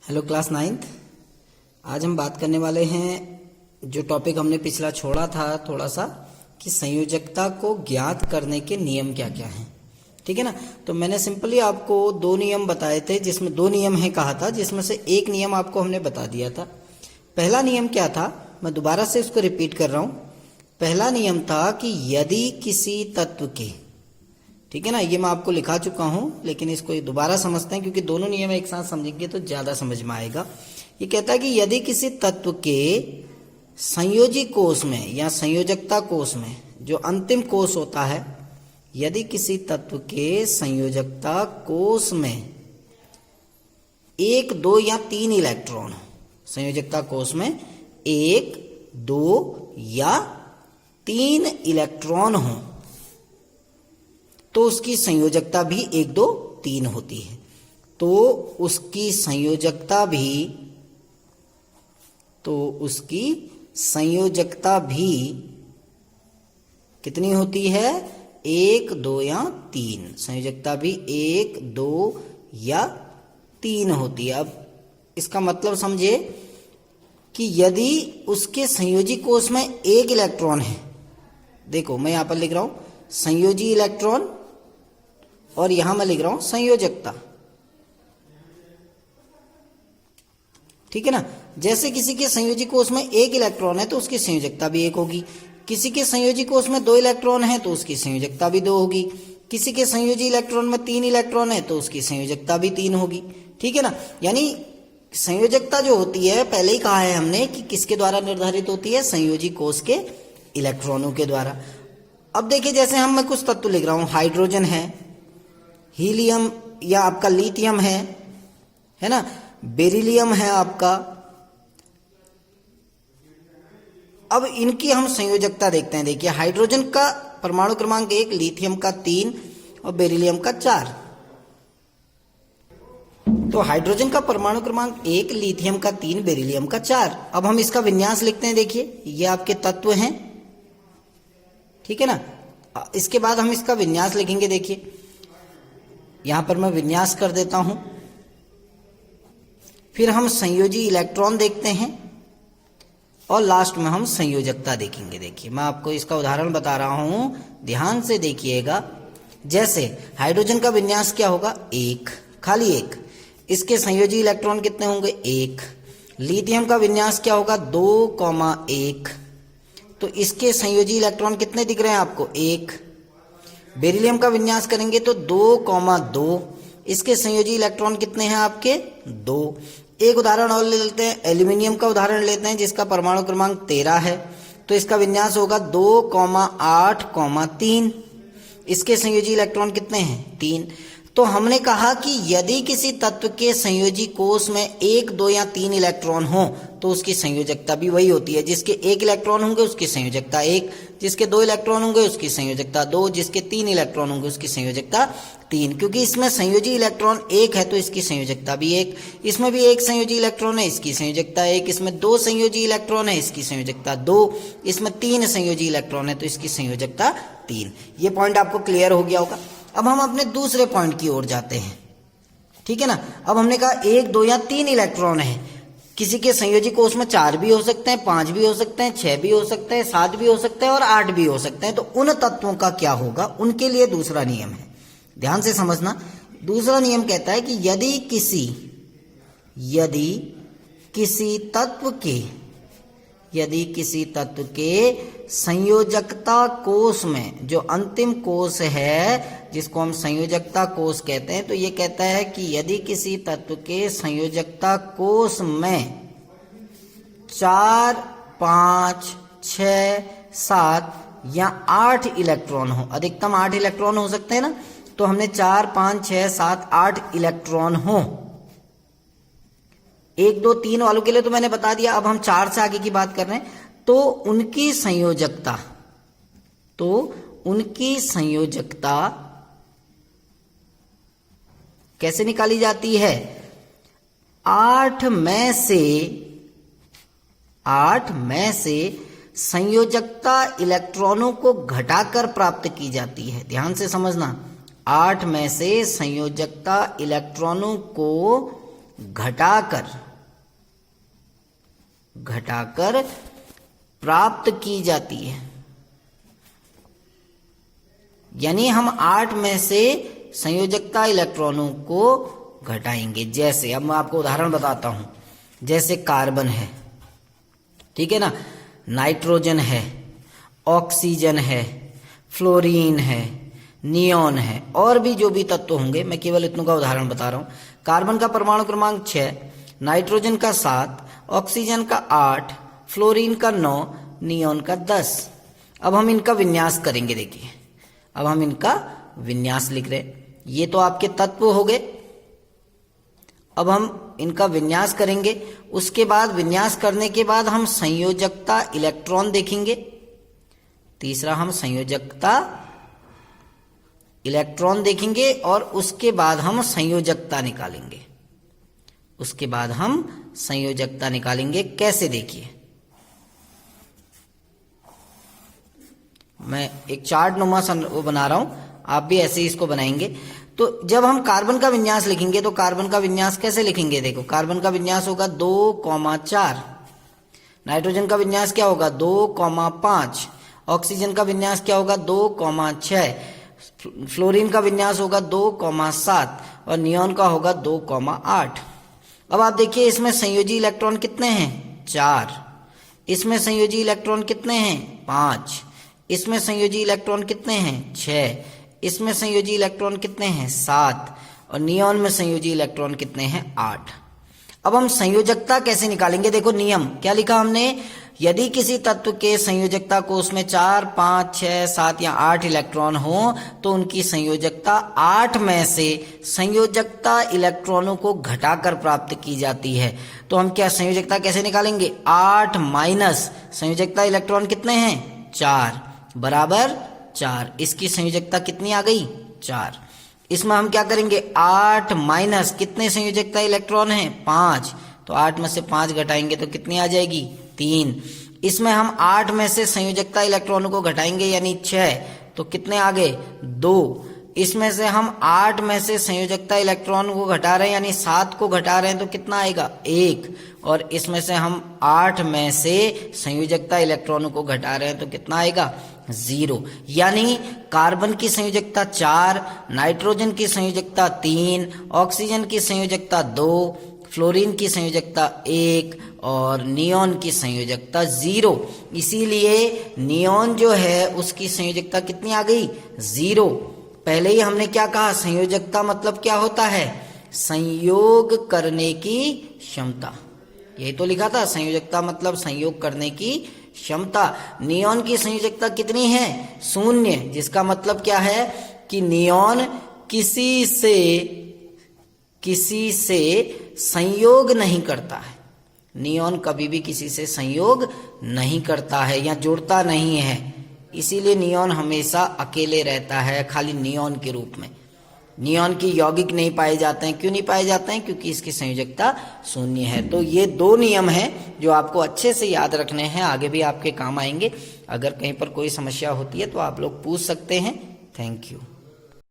Hello class ninth. आज हम बात करने वाले हैं जो टॉपिक हमने पिछला छोड़ा था थोड़ा सा कि संयोजकता को ज्ञात करने के नियम क्या क्या हैं। ठीक है ना। तो मैंने सिंपली आपको दो नियम बताए थे, जिसमें दो नियम है कहा था, जिसमें से एक नियम आपको हमने बता दिया था। पहला नियम क्या था, मैं दोबारा से इसको रिपीट कर रहा हूँ। पहला नियम था कि यदि किसी तत्व के, ठीक है ना, ये मैं आपको लिखा चुका हूं, लेकिन इसको दोबारा समझते हैं क्योंकि दोनों नियम एक साथ समझेंगे तो ज्यादा समझ में आएगा। ये कहता है कि यदि किसी तत्व के संयोजी कोष में या संयोजकता कोष में, जो अंतिम कोष होता है, यदि किसी तत्व के संयोजकता कोष में एक, दो या तीन इलेक्ट्रॉन हो, संयोजकता कोष में एक, दो या तीन इलेक्ट्रॉन हो, तो उसकी संयोजकता भी एक, दो, तीन होती है। तो उसकी संयोजकता भी कितनी होती है? एक, दो या तीन। संयोजकता भी एक, दो या तीन होती है। अब इसका मतलब समझे कि यदि उसके संयोजी कोष में एक इलेक्ट्रॉन है, देखो मैं यहां पर लिख रहा हूं संयोजी इलेक्ट्रॉन और यहां मैं लिख रहा हूं संयोजकता। ठीक है ना। जैसे किसी के संयोजी कोष में एक इलेक्ट्रॉन है तो उसकी संयोजकता भी एक होगी। किसी के संयोजी कोष में दो इलेक्ट्रॉन है तो उसकी संयोजकता भी दो होगी। किसी के संयोजी इलेक्ट्रॉन में तीन इलेक्ट्रॉन है तो उसकी संयोजकता भी तीन होगी। ठीक है ना। यानी संयोजकता जो होती है, पहले ही कहा है हमने कि किसके द्वारा निर्धारित होती है? संयोजी कोष के इलेक्ट्रॉनों के द्वारा। अब देखिए, जैसे मैं कुछ तत्व लिख रहा हूं, हाइड्रोजन है, हीलियम या आपका लिथियम है ना, बेरिलियम है आपका। अब इनकी हम संयोजकता देखते हैं। देखिए, हाइड्रोजन का परमाणु क्रमांक 1, लिथियम का 3 और बेरिलियम का 4। तो हाइड्रोजन का परमाणु क्रमांक 1, लिथियम का 3, बेरिलियम का 4। अब हम इसका विन्यास लिखते हैं। देखिए, ये आपके तत्व हैं, ठीक है ना। इसके बाद हम इसका विन्यास लिखेंगे। देखिए, यहां पर मैं विन्यास कर देता हूं। फिर हम संयोजी इलेक्ट्रॉन देखते हैं और लास्ट में हम संयोजकता देखेंगे। देखिए, मैं आपको इसका उदाहरण बता रहा हूं, ध्यान से देखिएगा। जैसे हाइड्रोजन का विन्यास क्या होगा? एक, खाली एक। इसके संयोजी इलेक्ट्रॉन कितने होंगे? एक। लिथियम का विन्यास क्या होगा? 2,1। तो इसके संयोजी इलेक्ट्रॉन कितने दिख रहे हैं आपको? एक। बेरिलियम का विन्यास करेंगे तो 2,2। इसके संयोजी इलेक्ट्रॉन कितने हैं आपके? 2। एक उदाहरण और ले लेते हैं, एल्यूमिनियम का उदाहरण लेते हैं, जिसका परमाणु क्रमांक 13 है। तो इसका विन्यास होगा 2,8,3। इसके संयोजी इलेक्ट्रॉन कितने हैं? 3। तो हमने कहा कि यदि किसी तत्व के संयोजी कोष में एक, दो या तीन इलेक्ट्रॉन हो तो उसकी संयोजकता भी वही होती है। जिसके एक इलेक्ट्रॉन होंगे उसकी संयोजकता एक, जिसके दो इलेक्ट्रॉन होंगे उसकी संयोजकता दो, जिसके तीन इलेक्ट्रॉन होंगे उसकी संयोजकता 3। क्योंकि इसमें संयोजी इलेक्ट्रॉन एक है तो इसकी संयोजकता भी एक। इसमें भी एक संयोजी इलेक्ट्रॉन है, इसकी संयोजकता एक। इसमें दो संयोजी इलेक्ट्रॉन है, इसकी संयोजकता 2। इसमें तीन संयोजी इलेक्ट्रॉन है तो इसकी संयोजकता 3। ये पॉइंट आपको क्लियर हो गया होगा। अब हम अपने दूसरे पॉइंट की ओर जाते हैं। ठीक है ना। अब हमने कहा एक, दो या तीन इलेक्ट्रॉन है। किसी के संयोजी कोष में 4 भी हो सकते हैं, 5 भी हो सकते हैं, 6 भी हो सकते हैं, 7 भी हो सकते हैं और 8 भी हो सकते हैं। तो उन तत्वों का क्या होगा? उनके लिए दूसरा नियम है, ध्यान से समझना। दूसरा नियम कहता है कि यदि किसी तत्व के संयोजकता कोष में, जो अंतिम कोष है जिसको हम संयोजकता कोष कहते हैं, तो ये कहता है कि यदि किसी तत्व के संयोजकता कोष में 4, 5, 6, 7 या 8 इलेक्ट्रॉन हो, अधिकतम 8 इलेक्ट्रॉन हो सकते हैं ना। तो हमने 4, 5, 6, 7, 8 इलेक्ट्रॉन हो। 1, 2, 3 वालों के लिए तो मैंने बता दिया। अब हम 4 से आगे की बात कर रहे हैं। तो उनकी संयोजकता कैसे निकाली जाती है? 8 में से संयोजकता इलेक्ट्रॉनों को घटाकर प्राप्त की जाती है। ध्यान से समझना, 8 में से संयोजकता इलेक्ट्रॉनों को घटाकर प्राप्त की जाती है। यानी हम 8 में से संयोजकता इलेक्ट्रॉनों को घटाएंगे। जैसे अब मैं आपको उदाहरण बताता हूं, जैसे कार्बन है, ठीक है ना, नाइट्रोजन है, ऑक्सीजन है, फ्लोरीन है, नियॉन है, और भी जो भी तत्व होंगे, मैं केवल इतनों का उदाहरण बता रहा हूं। कार्बन का परमाणु क्रमांक 6, नाइट्रोजन का 7, ऑक्सीजन का 8, फ्लोरीन का 9, नियॉन का 10। अब हम इनका विन्यास करेंगे। देखिए, अब हम इनका विन्यास लिख रहे हैं। ये तो आपके तत्व हो गए। अब हम इनका विन्यास करेंगे। उसके बाद विन्यास करने के बाद हम संयोजकता इलेक्ट्रॉन देखेंगे। तीसरा, हम संयोजकता इलेक्ट्रॉन देखेंगे और उसके बाद हम संयोजकता निकालेंगे। कैसे, देखिए, मैं एक चार्ट नुमा वो बना रहा हूं, आप भी ऐसे ही इसको बनाएंगे। तो जब हम कार्बन का विन्यास लिखेंगे तो कार्बन का विन्यास कैसे लिखेंगे? देखो, कार्बन का विन्यास होगा 2,4, नाइट्रोजन का विन्यास क्या होगा 2,5, ऑक्सीजन का विन्यास क्या होगा 2,6, फ्लोरीन का विन्यास होगा 2,7 और नियॉन का होगा 2,8। अब आप देखिए, इसमें संयोजी इलेक्ट्रॉन कितने हैं? 4। इसमें संयोजी इलेक्ट्रॉन कितने हैं? 5। इसमें संयोजी इलेक्ट्रॉन कितने हैं? 6। इसमें संयोजी इलेक्ट्रॉन कितने हैं? 7। और नियॉन में संयोजी इलेक्ट्रॉन कितने हैं? 8। अब हम संयोजकता कैसे निकालेंगे? देखो, नियम क्या लिखा हमने, यदि किसी तत्व के संयोजकता को उसमें 4, 5, 6, 7 या 8 इलेक्ट्रॉन हो तो उनकी संयोजकता 8 में से संयोजकता इलेक्ट्रॉनों को घटाकर प्राप्त की जाती है। तो हम क्या संयोजकता कैसे निकालेंगे? 8 माइनस संयोजकता इलेक्ट्रॉन कितने हैं? 4 बराबर 4। इसकी संयोजकता कितनी आ गई? 4। इसमें हम क्या करेंगे? 8 माइनस कितने संयोजकता इलेक्ट्रॉन हैं? 5। तो 8 में से 5 घटाएंगे तो कितनी आ जाएगी? 3। इसमें हम 8 में से संयोजकता इलेक्ट्रॉनों को घटाएंगे यानी 6, तो कितने आ गए? 2। इसमें से हम 8 में से संयोजकता इलेक्ट्रॉन को घटा रहे हैं यानी 7 को घटा रहे हैं तो कितना आएगा? 1। और इसमें से हम 8 में से संयोजकता इलेक्ट्रॉनों को घटा रहे हैं तो कितना आएगा? 0। यानी कार्बन की संयोजकता 4, नाइट्रोजन की संयोजकता 3, ऑक्सीजन की संयोजकता 2, फ्लोरीन की संयोजकता 1 और नियॉन की संयोजकता 0। इसीलिए नियॉन जो है उसकी संयोजकता कितनी आ गई? 0। पहले ही हमने क्या कहा, संयोजकता मतलब क्या होता है? संयोग करने की क्षमता। यही तो लिखा था, संयोजकता मतलब संयोग करने की क्षमता। नियॉन की संयोजकता कितनी है? 0, जिसका मतलब क्या है कि नियॉन किसी से संयोग नहीं करता है। नियॉन कभी भी किसी से संयोग नहीं करता है या जुड़ता नहीं है, इसीलिए नियॉन हमेशा अकेले रहता है, खाली नियॉन के रूप में। नियॉन की यौगिक नहीं पाए जाते हैं। क्यों नहीं पाए जाते हैं? क्योंकि इसकी संयोजकता 0 है। तो ये 2 नियम हैं जो आपको अच्छे से याद रखने हैं, आगे भी आपके काम आएंगे। अगर कहीं पर कोई समस्या होती है तो आप लोग पूछ सकते हैं। Thank you.